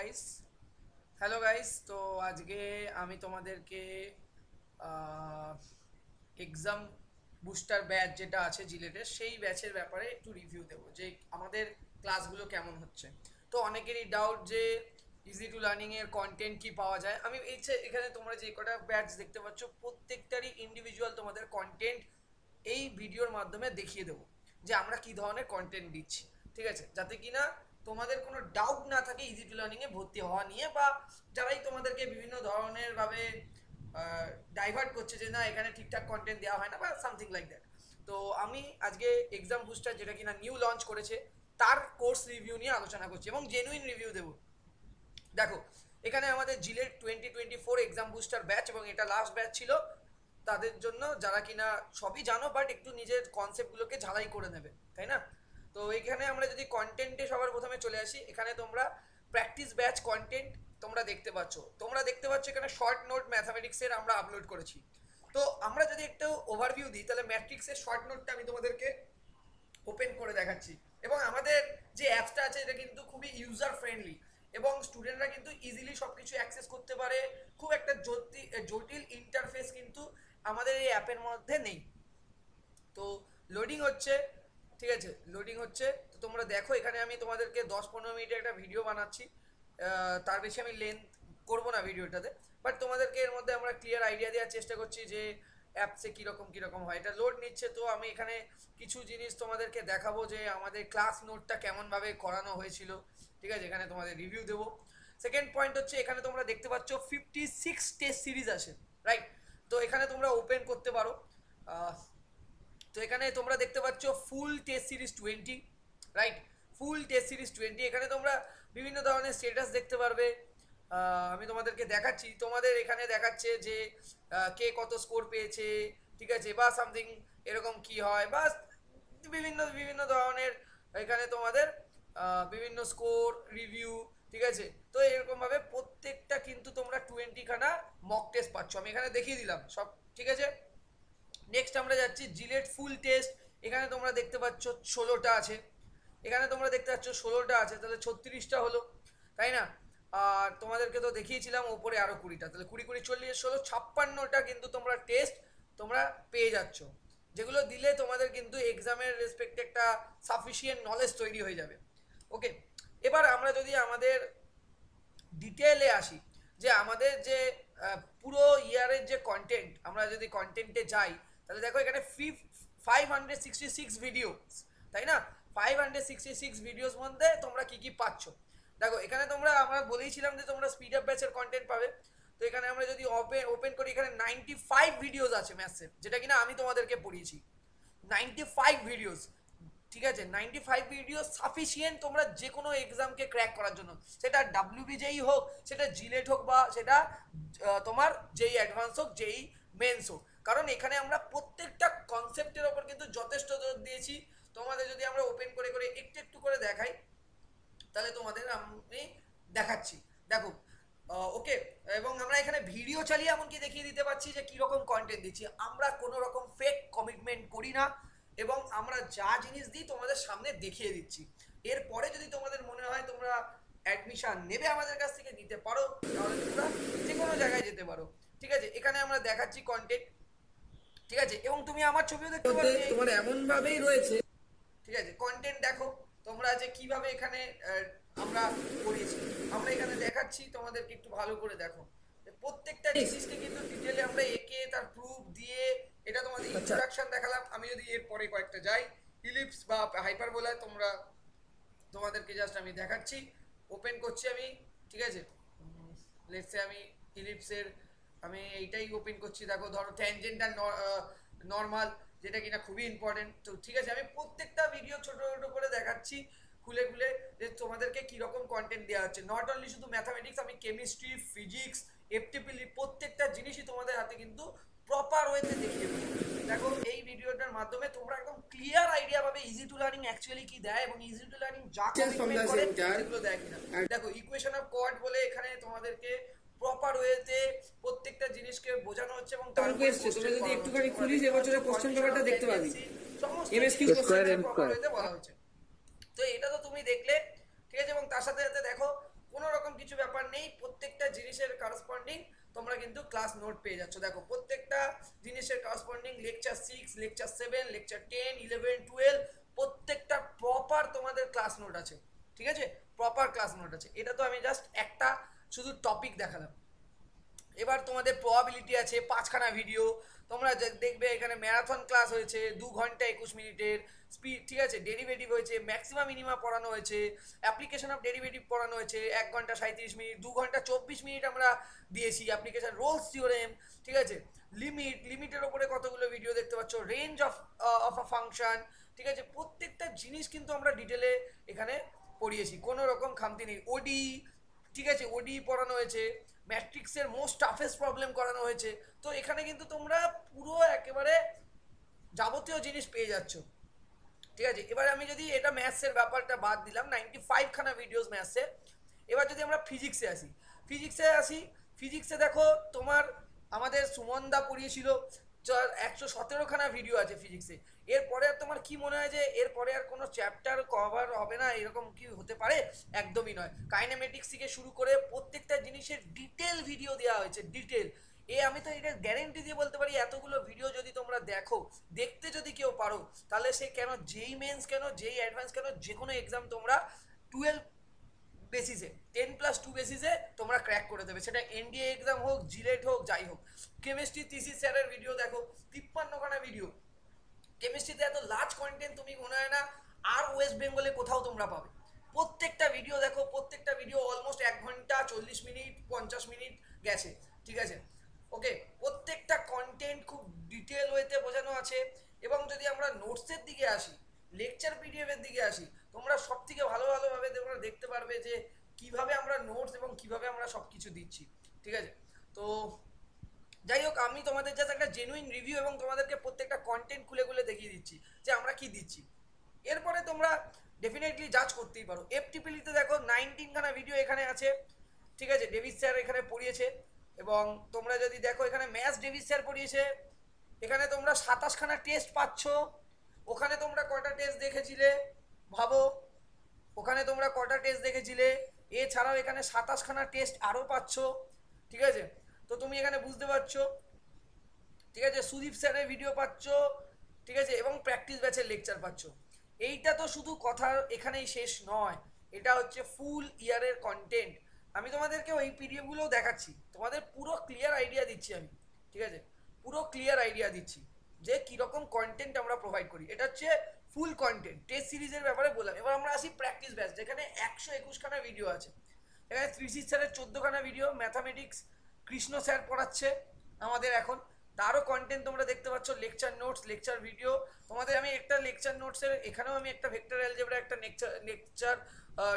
Guys hello guys. তো আজকে আমি তোমাদেরকে এক্সাম বুস্টার ব্যাচ যেটা আছে জিলেটের সেই ব্যাচের ব্যাপারে একটু রিভিউ দেবো যে আমাদের ক্লাসগুলো কেমন হচ্ছে। তো অনেকেরই ডাউট যে ইজি টু লার্নিং এর কন্টেন্ট কি পাওয়া যায়। আমি এখানে তোমরা যে কটা ব্যাচ দেখতে পাচ্ছ প্রত্যেকটারই ইন্ডিভিজুয়াল তোমাদের কন্টেন্ট এই ভিডিওর মাধ্যমে দেখিয়ে দেবো যে আমরা কি ধরনের কন্টেন্ট দিচ্ছি, ঠিক আছে, যাতে কিনা তোমাদের কোনো ডাউট না থাকে ইজি টু লার্নিং এ ভর্তি হওয়া নিয়ে, বা যারাই তোমাদেরকে বিভিন্ন ধরনের ভাবে ডাইভার্ট করছে যে না এখানে ঠিকঠাক কন্টেন্ট দেওয়া হয় না বা সামথিং লাইক দ্যাট। তো আমি আজকে এক্সাম বুস্টার যেটা কিনা নিউ লঞ্চ করেছে তার কোর্স রিভিউ নিয়ে আলোচনা করছি এবং জেনুইন রিভিউ দেবো। দেখো এখানে আমাদের জিলেট 2024 এক্সাম বুস্টার ব্যাচ এবং এটা লাস্ট ব্যাচ ছিল তাদের জন্য যারা কিনা সবই জানো বাট একটু নিজের কনসেপ্টগুলোকে ঝালাই করে নেবে, তাই না? তো এখানে আমরা যদি কন্টেন্টে সবার প্রথমে চলে আসি, এখানে তোমরা প্র্যাকটিস ব্যাচ কন্টেন্ট তোমরা দেখতে পাচ্ছ এখানে শর্ট নোট ম্যাথামেটিক্সের আমরা আপলোড করেছি। তো আমরা যদি একটু ওভারভিউ দিই তাহলে ম্যাট্রিক্সের শর্ট নোটটা আমি তোমাদেরকে ওপেন করে দেখাচ্ছি এবং আমাদের যে অ্যাপসটা আছে এটা কিন্তু খুবই ইউজার ফ্রেন্ডলি এবং স্টুডেন্টরা কিন্তু ইজিলি সব কিছু অ্যাক্সেস করতে পারে। খুব একটা জটিল ইন্টারফেস কিন্তু আমাদের এই অ্যাপের মধ্যে নেই। তো লোডিং হচ্ছে, ঠিক আছে, লোডিং হচ্ছে। তো তোমরা দেখো এখানে আমি তোমাদেরকে 10-15 মিনিটের একটা ভিডিও বানাচ্ছি, তার বেশি আমি লেন্থ করবো না ভিডিওটাতে, বাট তোমাদেরকে এর মধ্যে আমরা ক্লিয়ার আইডিয়া দেওয়ার চেষ্টা করছি যে অ্যাপসে কীরকম হয়। এটা লোড নিচ্ছে, তো আমি এখানে কিছু জিনিস তোমাদেরকে দেখাবো যে আমাদের ক্লাস নোটটা কেমনভাবে করানো হয়েছিল, ঠিক আছে, এখানে তোমাদের রিভিউ দেবো। সেকেন্ড পয়েন্ট হচ্ছে এখানে তোমরা দেখতে পাচ্ছ 56 টেস্ট সিরিজ আছে, রাইট? তো এখানে তোমরা ওপেন করতে পারো। তো এখানে তোমরা দেখতে পাচ্ছ ফুল টেস্ট সিরিজ 20, রাইট? ফুল টেস্ট সিরিজ 20, এখানে তোমরা বিভিন্ন ধরনের স্টেটাস দেখতে পারবে। আমি তোমাদেরকে দেখাচ্ছি, তোমাদের এখানে দেখাচ্ছে যে কে কত স্কোর পেয়েছে, ঠিক আছে, বা সামথিং এরকম কি হয়, বা বিভিন্ন বিভিন্ন ধরনের এখানে তোমাদের বিভিন্ন স্কোর রিভিউ, ঠিক আছে। তো এরকমভাবে প্রত্যেকটা কিন্তু তোমরা 20খানা মক টেস্ট পাচ্ছ, আমি এখানে দেখিয়ে দিলাম সব, ঠিক আছে। নেক্সট আমরা যাচ্ছি জিলেট ফুল টেস্ট, এখানে তোমরা দেখতে পাচ্ছ 16টা আছে, এখানে তোমরা দেখতে পাচ্ছ 16টা আছে, তাহলে 36টা হলো, তাই না? আর তোমাদেরকে তো দেখিয়েছিলাম ওপরে আরও 20টা, তাহলে 20 20 40 16 56টা কিন্তু তোমরা টেস্ট তোমরা পেয়ে যাচ্ছ, যেগুলো দিলে তোমাদের কিন্তু এক্সামের রেসপেক্টে একটা সাফিসিয়েন্ট নলেজ তৈরি হয়ে যাবে। ওকে, এবার আমরা যদি আমাদের ডিটেলে আসি যে আমাদের যে পুরো ইয়ারের যে কন্টেন্ট, আমরা যদি কন্টেন্টে যাই তাহলে দেখো এখানে 566 ভিডিও, তাই না? 566 ভিডিওস মধ্যে তোমরা কি কি পাচ্ছ দেখো এখানে। আমরা বলেইছিলাম যে তোমরা স্পিড আপ ব্যাচের কন্টেন্ট পাবে। তো এখানে আমরা যদি ওপেন করি এখানে 95 ভিডিওস আছে ম্যাথসের, যেটা কিনা আমি তোমাদেরকে পড়িয়েছি। 95 ভিডিওস, ঠিক আছে, 95 ভিডিও সাফিসিয়েন্ট তোমরা যে কোনো এক্সামকে ক্র্যাক করার জন্য, সেটা ডাব্লিউবিজেই হোক, সেটা জিলেট হোক, বা সেটা তোমার যেই অ্যাডভান্স হোক, যেই মেন্স হোক, কারণ এখানে আমরা প্রত্যেকটা কনসেপ্টের ওপর কিন্তু যথেষ্ট জোর দিয়েছি। তোমাদের যদি আমরা ওপেন করে করে একটু একটু করে দেখাই তাহলে তোমাদের আমি দেখাচ্ছি, দেখো। ওকে, এবং আমরা এখানে ভিডিও চালিয়ে এমনকি দেখিয়ে দিতে পারছি যে কীরকম কন্টেন্ট দিচ্ছি। আমরা কোনো রকম ফেক কমিটমেন্ট করি না এবং আমরা যা জিনিস দিই তোমাদের সামনে দেখিয়ে দিচ্ছি। এরপরে যদি তোমাদের মনে হয় তোমরা অ্যাডমিশন নেবে আমাদের কাছ থেকে, নিতে পারো, তাহলে তোমরা যে কোনো জায়গায় যেতে পারো, ঠিক আছে। এখানে আমরা দেখাচ্ছি কন্টেন্ট, ঠিক আছে, এবং তুমি আমার ছবিও দেখতে পারো, তোমার এমনভাবেই রয়েছে, ঠিক আছে। কন্টেন্ট দেখো তোমরা যে কিভাবে এখানে আমরা করেছি, আমরা এখানে দেখাচ্ছি তোমাদেরকে, একটু ভালো করে দেখো প্রত্যেকটা জিনিসকে কিন্তু ডিটেলে আমরা এঁকে তার প্রুফ দিয়ে, এটা তোমাদের ইন্ট্রোডাকশন দেখালাম। আমি যদি এরপরে কয়েকটা যাই, ইলিপস বা হাইপারবোলা, তোমাদেরকে জাস্ট আমি দেখাচ্ছি, ওপেন করছি আমি, ঠিক আছে। লেটসে আমি ইলিপসের আমি এইটাই ওপেন করছি, দেখো ধরো ট্যানজেন্ট আর নর্মাল, যেটা কিনা খুবই ইম্পর্টেন্ট। তো ঠিক আছে, আমি প্রত্যেকটা ভিডিও ছোট ছোট করে দেখাচ্ছি খুলে খুলে যে তোমাদেরকে কীরকম কন্টেন্ট দেওয়া হচ্ছে। নট অনলি শুধু ম্যাথামেটিক্স, আমি কেমিস্ট্রি, ফিজিক্স, এফটিপিলি প্রত্যেকটা জিনিসই তোমাদের হাতে কিন্তু প্রপার ওয়েতে দেখিয়ে দেবো। দেখো এই ভিডিওটার মাধ্যমে তোমরা একদম ক্লিয়ার আইডিয়া পাবে ইজি টু লার্নিং অ্যাকচুয়ালি কি দেয় এবং ইজি টু লার্নিং যা কমিটমেন্ট করে সেগুলো দেয় কিনা। দেখো ইকুয়েশন অফ কোয়াড বলে এখানে তোমাদেরকে প্রপার ওয়েতে প্রত্যেকটা জিনিসকে বোঝানো হচ্ছে এবং তারপরে তোমরা যদি একটুখানি খুলিস এবছরের কোশ্চেন পেপারটা দেখতে পাবি, সমস্ত এমএসকিউ কোশ্চেন প্রপার ওয়েতে বলা হচ্ছে। তো এটা তো তুমি দেখলে, ঠিক আছে, এবং তার সাথে সাথে দেখো কোনো রকম কিছু ব্যাপার নেই, প্রত্যেকটা জিনিসের করসপন্ডিং তোমরা কিন্তু ক্লাস নোট পেয়ে যাচ্ছ। দেখো প্রত্যেকটা জিনিসের করসপন্ডিং লেকচার 6, লেকচার 7, লেকচার 10, 11, 12 প্রত্যেকটা প্রপার তোমাদের ক্লাস নোট আছে, ঠিক আছে, প্রপার ক্লাস নোট আছে। এটা তো আমি জাস্ট একটা শুধু টপিক দেখালাম। এবার তোমাদের প্রবাবিলিটি আছে 5খানা ভিডিও, তোমরা দেখবে এখানে ম্যারাথন ক্লাস হয়েছে 2 ঘন্টা 21 মিনিটের স্পিড, ঠিক আছে, ডেরিভেটিভ হয়েছে, ম্যাক্সিমাম মিনিমা পড়ানো হয়েছে, অ্যাপ্লিকেশন অফ ডেরিভেটিভ পড়ানো হয়েছে 1 ঘন্টা 37 মিনিট, 2 ঘন্টা 24 মিনিট আমরা দিয়েছি অ্যাপ্লিকেশন রোলস থিওরেম, ঠিক আছে, লিমিটের ওপরে কতগুলো ভিডিও দেখতে পাচ্ছ, রেঞ্জ অফ আ ফাংশন, ঠিক আছে, প্রত্যেকটা জিনিস কিন্তু আমরা ডিটেলে এখানে পড়িয়েছি, কোনো রকম খামতি নেই। ওডি, ঠিক আছে, ওডি পড়ানো হয়েছে, ম্যাট্রিক্সের মোস্ট টাফেস্ট প্রবলেম করানো হয়েছে। তো এখানে কিন্তু তোমরা পুরো একেবারে যাবতীয় জিনিস পেয়ে যাচ্ছ, ঠিক আছে। এবার আমি যদি এটা ম্যাথসের ব্যাপারটা বাদ দিলাম, 95খানা ভিডিওস ম্যাথসের। এবার যদি আমরা ফিজিক্সে আসি, ফিজিক্সে দেখো তোমার আমাদের সুমনদা পড়িয়েছিল 117খানা ভিডিও আছে ফিজিক্সে। এরপরে আর তোমার কি মনে হয় যে এরপরে আর কোনো চ্যাপ্টার কভার হবে না, এরকম কি হতে পারে? একদমই নয়। কাইনেমেটিক্স থেকে শুরু করে প্রত্যেকটা জিনিসের ডিটেল ভিডিও দেওয়া হয়েছে, ডিটেল। আমি তো এটা গ্যারেন্টি দিয়ে বলতে পারি, এতগুলো ভিডিও যদি তোমরা দেখো, দেখতে যদি কেউ পারো, তাহলে সে কেন যেই মেন্স কেন যেই অ্যাডভান্স কেন যে কোনো এক্সাম তোমরা 12 বেসিসে 10+2 বেসিসে তোমরা ক্র্যাক করে দেবে, সেটা এনডিএ এক্সাম হোক, জিলেট হোক, যাই হোক। কেমিস্ট্রি থিসিস স্যারের ভিডিও দেখো, 53খানা ভিডিও। কেমিস্ট্রিতে এত লার্জ কন্টেন্ট তুমি মনে হয় না আর ওয়েস্ট বেঙ্গলে কোথাও তোমরা পাবে। প্রত্যেকটা ভিডিও দেখো, প্রত্যেকটা ভিডিও অলমোস্ট 1 ঘন্টা 40 মিনিট 50 মিনিট গেছে, ঠিক আছে, ওকে। প্রত্যেকটা কন্টেন্ট খুব ডিটেল ওয়েতে বোঝানো আছে। এবং যদি আমরা নোটসের দিকে আসি, লেকচার পিডিএফের দিকে আসি, তোমরা সব থেকে ভালোভাবে তোমরা দেখতে পারবে যে কিভাবে আমরা নোটস এবং কিভাবে আমরা সব কিছু দিচ্ছি, ঠিক আছে। তো যাই হোক, আমি তোমাদের জাস্ট একটা জেনুইন রিভিউ এবং তোমাদেরকে প্রত্যেকটা কন্টেন্ট খুলে দেখিয়ে দিচ্ছি যে আমরা কি দিচ্ছি। এরপরে তোমরা ডেফিনেটলি জাজ করতেই পারো। এফটিপিলিতে দেখো 19খানা ভিডিও এখানে আছে, ঠিক আছে, ডেভিস স্যার এখানে পড়িয়েছে। এবং তোমরা যদি দেখো এখানে ম্যাথস ডেভিস স্যার পড়িয়েছে, এখানে তোমরা 27খানা টেস্ট পাচ্ছ। ওখানে তোমরা কটা টেস্ট দেখেছিলে ভাবো, ওখানে তোমরা কটা টেস্ট দেখেছিলে? এছাড়াও এখানে 27খানা টেস্ট আরও পাচ্ছ, ঠিক আছে। তো তুমি এখানে বুঝতে পারছো, ঠিক আছে, সুদীপ স্যারের ভিডিও পাচ্ছ, ঠিক আছে, এবং প্র্যাকটিস ব্যাচের লেকচার পাচ্ছ। এইটা তো শুধু কথা এখানেই শেষ নয়, এটা হচ্ছে ফুল ইয়ারের কন্টেন্ট। আমি তোমাদেরকে ওই পিডিএফগুলোও দেখাচ্ছি, তোমাদের পুরো ক্লিয়ার আইডিয়া দিচ্ছি আমি, ঠিক আছে, পুরো ক্লিয়ার আইডিয়া দিচ্ছি যে কীরকম কন্টেন্ট আমরা প্রোভাইড করি। এটা হচ্ছে ফুল কন্টেন্ট টেস্ট সিরিজের ব্যাপারে বললাম। এবার আমরা আসি প্র্যাকটিস ব্যাচ, যেখানে 121খানা ভিডিও আছে। এখানে ত্রিশিত স্যারের 14খানা ভিডিও, ম্যাথামেটিক্স কৃষ্ণ স্যার পড়াচ্ছে আমাদের এখন, তারও কন্টেন্ট তোমরা দেখতে পাচ্ছ, লেকচার নোটস, লেকচার ভিডিও। তোমাদের আমি একটা লেকচার নোটসের, এখানেও আমি একটা ভেক্টর অ্যালজেব্রা একটা লেকচার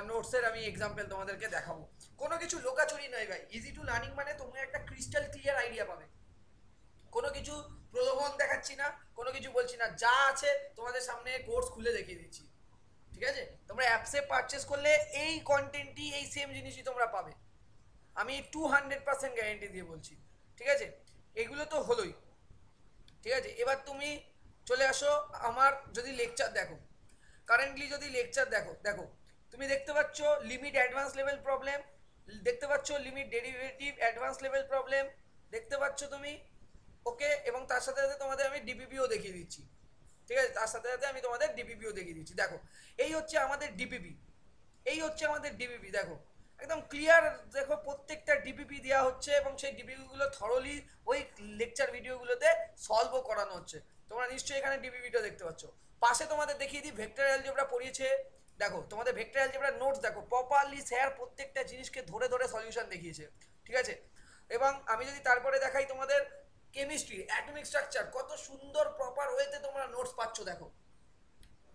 নোটসের আমি এক্সাম্পল তোমাদেরকে দেখাবো। কোনো কিছু লোকাচুরি নয় ভাই, ইজি টু লার্নিং মানে তোমরা একটা ক্রিস্টাল ক্লিয়ার আইডিয়া পাবে। কোনো কিছু প্রলোভন দেখাচ্ছি না, কোনো কিছু বলছি না, যা আছে তোমাদের সামনে কোর্স খুলে দেখিয়ে দিচ্ছি, ঠিক আছে। তোমরা অ্যাপসে পারচেস করলে এই কন্টেন্টই, এই সেম জিনিসই তোমরা পাবে, আমি 200% গ্যারেন্টি দিয়ে বলছি, ঠিক আছে। এগুলো তো হলোই, ঠিক আছে। এবার তুমি চলে আসো আমার যদি লেকচার দেখো, কারেন্টলি যদি লেকচার দেখো তুমি দেখতে পাচ্ছ লিমিট অ্যাডভান্স লেভেল প্রবলেম, দেখতে পাচ্ছ limit derivative advance level problem, দেখতে পাচ্ছ তুমি, ওকে। এবং তার সাথে সাথে তোমাদের আমি ডিপিপিও দেখিয়ে দিচ্ছি, ঠিক আছে, তার সাথে সাথে আমি তোমাদের ডিপিপিও দেখিয়ে দিচ্ছি। দেখো এই হচ্ছে আমাদের ডিপিপি, এই হচ্ছে আমাদের ডিপিপি, দেখো একদম ক্লিয়ার, দেখো প্রত্যেকটা ডিপিপি দেওয়া হচ্ছে এবং সেই ডিপিপিগুলো থরলি ওই লেকচার ভিডিওগুলোতে সলভও করানো হচ্ছে। তোমরা নিশ্চয়ই এখানে ডিপিপিটা দেখতে পাচ্ছ। পাশে তোমাদের দেখিয়ে দিই ভেক্টর অ্যালজেব্রা পড়িয়েছে, দেখো তোমাদের ভেক্টর অ্যালজেব্রা নোটস দেখো, প্রপারলি স্যার প্রত্যেকটা জিনিসকে ধরে সলিউশন দেখিয়েছে, ঠিক আছে। এবং আমি যদি তারপরে দেখাই তোমাদের কেমিস্ট্রি অ্যাটমিক স্ট্রাকচার, কত সুন্দর প্রপার ওয়েতে তোমরা নোটস পাচ্ছ দেখো,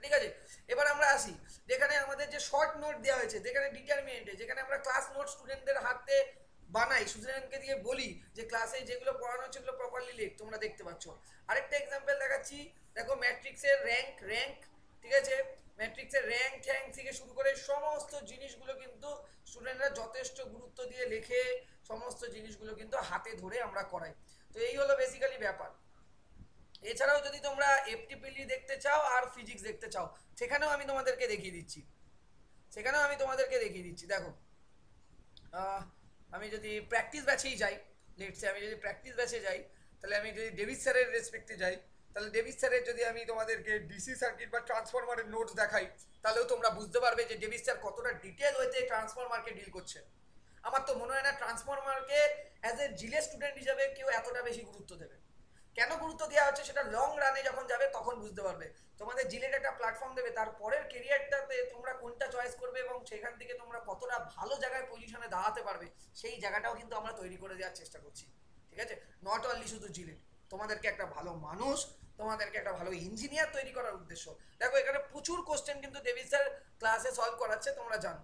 ঠিক আছে। এবার আমরা আসি যেখানে আমাদের যে শর্ট নোট দেওয়া হয়েছে, যেখানে ডিটারমিনেন্টে, যেখানে আমরা ক্লাস নোট স্টুডেন্টদের হাতে বানাই, স্টুডেন্টকে দিয়ে বলি যে ক্লাসে যেগুলো পড়ানো হচ্ছে সেগুলো প্রপারলি লেখ, তোমরা দেখতে পাচ্ছ। আরেকটা এক্সাম্পল দেখাচ্ছি, দেখো ম্যাট্রিক্সের র্যাঙ্ক, ঠিক আছে, ম্যাট্রিক্সের র্যাঙ্ক ট্যাঙ্ক থেকে শুরু করে সমস্ত জিনিসগুলো কিন্তু স্টুডেন্টরা যথেষ্ট গুরুত্ব দিয়ে লেখে, সমস্ত জিনিসগুলো কিন্তু হাতে ধরে আমরা করাই। তো এই হলো বেসিক্যালি ব্যাপার। এছাড়াও যদি তোমরা এফটিপিলি দেখতে চাও আর ফিজিক্স দেখতে চাও, সেখানেও আমি তোমাদেরকে দেখিয়ে দিচ্ছি, দেখো আহ, আমি যদি প্র্যাকটিস ব্যাচেই যাই, লেটসে আমি যদি প্র্যাকটিস ব্যাচে যাই, তাহলে আমি যদি ডেভিড স্যারের রেসপেক্টে যাই, তাহলে ডেভিড স্যারের যদি আমি তোমাদেরকে ডিসি সার্কিট বা ট্রান্সফরমারের নোটস দেখাই, তাহলেও তোমরা বুঝতে পারবে যে ডেভিড স্যার কতটা ডিটেল হয়েছে ট্রান্সফরমারকে ডিল করছে। আমার তো মনে হয় না ট্রান্সফরমারকে অ্যাজ এ জিলে স্টুডেন্ট হিসাবে কেউ এতটা বেশি গুরুত্ব দেবে। কেন গুরুত্ব দেওয়া হচ্ছে সেটা লং রানে যখন যাবে তখন বুঝতে পারবে। তোমাদের জিলেট একটা প্ল্যাটফর্ম দেবে, তারপরের কেরিয়ারটাতে তোমরা কোনটা চয়েস করবে এবং সেখান থেকে তোমরা কতটা ভালো জায়গায় পজিশনে দাঁড়াতে পারবে, সেই জায়গাটাও কিন্তু আমরা তৈরি করে দেওয়ার চেষ্টা করছি। ঠিক আছে, নট অনলি শুধু জিলেট, তোমাদেরকে একটা ভালো মানুষ, তোমাদেরকে একটা ভালো ইঞ্জিনিয়ার তৈরি করার উদ্দেশ্য। দেখো এখানে প্রচুর কোশ্চেন কিন্তু ডেভিড স্যার ক্লাসে সলভ করাচ্ছে, তোমরা জানো।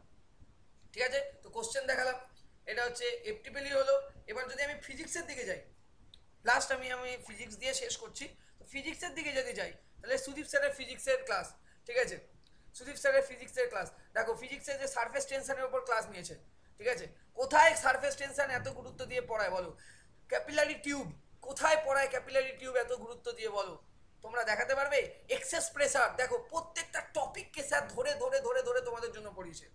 ঠিক আছে, তো কোশ্চেন দেখালাম, এটা হচ্ছে এফটিপিএল হলো। এবার যদি আমি ফিজিক্সের দিকে যাই, লাস্ট আমি ফিজিক্স দিয়ে শেষ করছি। তো ফিজিক্সের দিকে যদি যাই, তাহলে সুদীপ স্যারের ফিজিক্সের ক্লাস। ঠিক আছে, সুদীপ স্যারের ফিজিক্সের ক্লাস দেখো, ফিজিক্সের যে সারফেস টেনশনের উপর ক্লাস নিয়েছে। ঠিক আছে, কোথায় সারফেস টেনশন এত গুরুত্ব দিয়ে পড়ায় বলো? ক্যাপিলারি টিউব কোথায় পড়ায়? ক্যাপিলারি টিউব এত গুরুত্ব দিয়ে বলো? তোমরা দেখাতে পারবে? এক্সেস প্রেসার দেখো, প্রত্যেকটা টপিককে স্যার ধরে ধরে ধরে ধরে তোমাদের জন্য পড়িয়েছে।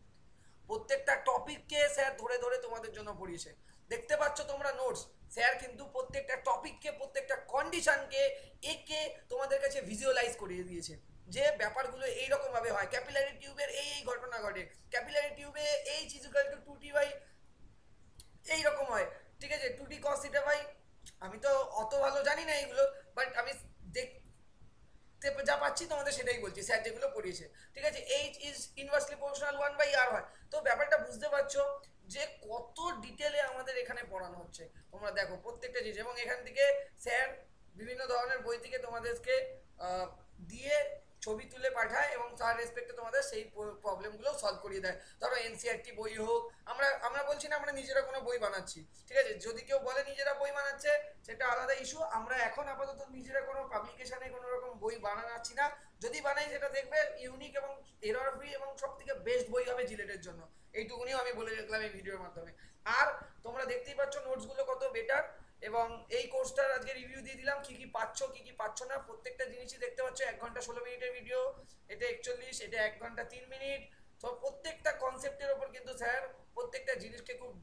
প্রত্যেকটা টপিককে স্যার ধরে ধরে তোমাদের জন্য পড়িয়েছে। দেখতে পাচ্ছ তোমরা নোটস, স্যার কিন্তু প্রত্যেকটা টপিককে, প্রত্যেকটা কন্ডিশনকে একে তোমাদের কাছে ভিজুয়ালাইজ করিয়ে দিয়েছে যে ব্যাপারগুলো এইরকম ভাবে হয়, ক্যাপিলারি টিউবের এই এই ঘটনা ঘটে, ক্যাপিলারি টিউবে এই ইকুয়াল টু 2t বাই এইরকম হয়। ঠিক আছে, 2t cos থিটা বাই, আমি তো অত ভালো জানি না এইগুলো, বাট আমি যা পাচ্ছি তোমাদের সেটাই বলছি, স্যার যেগুলো পড়িয়েছে। ঠিক আছে, H is inversely proportional 1/r হয়। তো ব্যাপারটা বুঝতে পারছো যে কত ডিটেলে আমাদের এখানে পড়ানো হচ্ছে। তোমরা দেখো প্রত্যেকটা জিনিস, এবং এখান থেকে স্যার বিভিন্ন ধরনের বই থেকে তোমাদেরকে দিয়ে ছবি তুলে পাঠায় এবং তার রেসপেক্টে তোমাদের সেই প্রবলেমগুলো সলভ করিয়ে দেয়। ধরো এনসিআরটি বই হোক, আমরা আমরা বলছি না আমরা নিজেরা কোনো বই বানাচ্ছি। ঠিক আছে, যদি কেউ বলে নিজেরা বই বানাচ্ছে সেটা আলাদা ইস্যু। আমরা এখন আপাতত নিজেরা কোনো পাবলিকেশনে কোনো রকম বই বানাচ্ছি না। যদি বানাই সেটা দেখবে ইউনিক এবং এরর ফ্রি এবং সব থেকে বেস্ট বই হবে জিলেটের জন্য। এইটুকুনিও আমি বলে রাখলাম এই ভিডিওর মাধ্যমে। আর তোমরা দেখতেই পাচ্ছ নোটসগুলো কত বেটার, এবং এই কোর্সটার আজকে রিভিউ দিয়ে দিলাম, কি কি পাচ্ছ কি কি পাচ্ছ না, প্রত্যেকটা জিনিসই দেখতে পাচ্ছ। 1 ঘন্টা 16 মিনিটের ভিডিও, এটা 41, এটা 1 ঘন্টা 3 মিনিট। তো প্রত্যেকটা কনসেপ্টের ওপর কিন্তু স্যার প্রত্যেকটা জিনিসকে খুব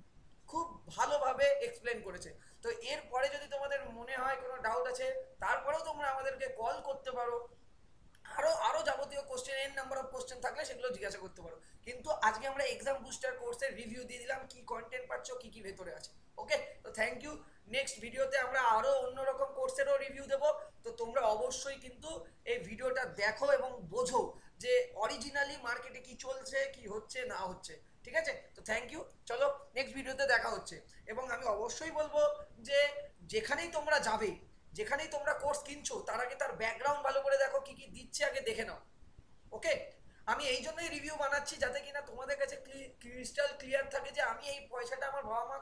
খুব ভালোভাবে এক্সপ্লেন করেছে। তো এরপরে যদি তোমাদের মনে হয় কোনো ডাউট আছে, তারপরেও তোমরা আমাদেরকে কল করতে পারো। আরো আরো যাবতীয় question, N number of question থাকলে সেগুলো জিজ্ঞাসা করতে পারো। কিন্তু আজকে আমরা এক্সাম বুস্টার কোর্সের রিভিউ দিয়ে দিলাম, কি কন্টেন্ট পাচ্ছ, কি কি ভেতরে আছে। ওকে, তো থ্যাংক ইউ। নেক্সট ভিডিওতে আমরা আরো অন্যরকম কোর্সেরও রিভিউ দেবো। তো তোমরা অবশ্যই কিন্তু এই ভিডিওটা দেখো এবং বোঝো যে অরিজিনালি মার্কেটে কি চলছে, কি হচ্ছে না হচ্ছে। ঠিক আছে, তো থ্যাংক ইউ। চলো নেক্সট ভিডিওতে দেখা হচ্ছে। এবং আমি অবশ্যই বলবো যে যেখানেই তোমরা যাবে, যেখানেই তোমরা কোর্স কিনছো, তার আগে তার ব্যাকগ্রাউন্ড ভালো করে দেখো, কি কি দিচ্ছে আগে দেখে নাও। ওকে, আমি এই জন্যই রিভিউ বানাচ্ছি যাতে কিনা তোমাদের কাছে ক্রিস্টাল ক্লিয়ার থাকে যে আমি এই পয়সাটা আমার বাবা মা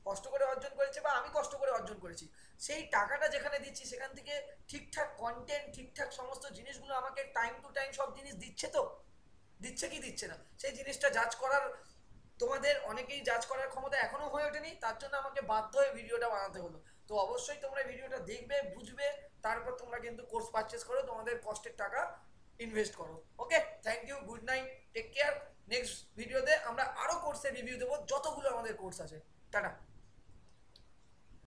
কষ্ট করে অর্জন করেছে বা আমি কষ্ট করে অর্জন করেছি, সেই টাকাটা যেখানে দিচ্ছি সেখান থেকে ঠিকঠাক কন্টেন্ট, ঠিকঠাক সমস্ত জিনিসগুলো আমাকে টাইম টু টাইম সব জিনিস দিচ্ছে। তো দিচ্ছে কি দিচ্ছে না সেই জিনিসটা জাজ করার, তোমাদের অনেকেই জাজ করার ক্ষমতা এখনো হয়ে ওঠেনি, তার জন্য আমাকে বাধ্য হয়ে ভিডিওটা বানাতে হলো। তো অবশ্যই তোমরা ভিডিওটা দেখবে, বুঝবে, তারপর তোমরা কিন্তু কোর্স পারচেস করো, তোমাদের কষ্টের টাকা ইনভেস্ট করো। Okay, thank you, good night, take care. Next ভিডিওতে আমরা আরো কোর্সের রিভিউ দেবো, যতগুলো আমাদের কোর্স আছে। টাটা।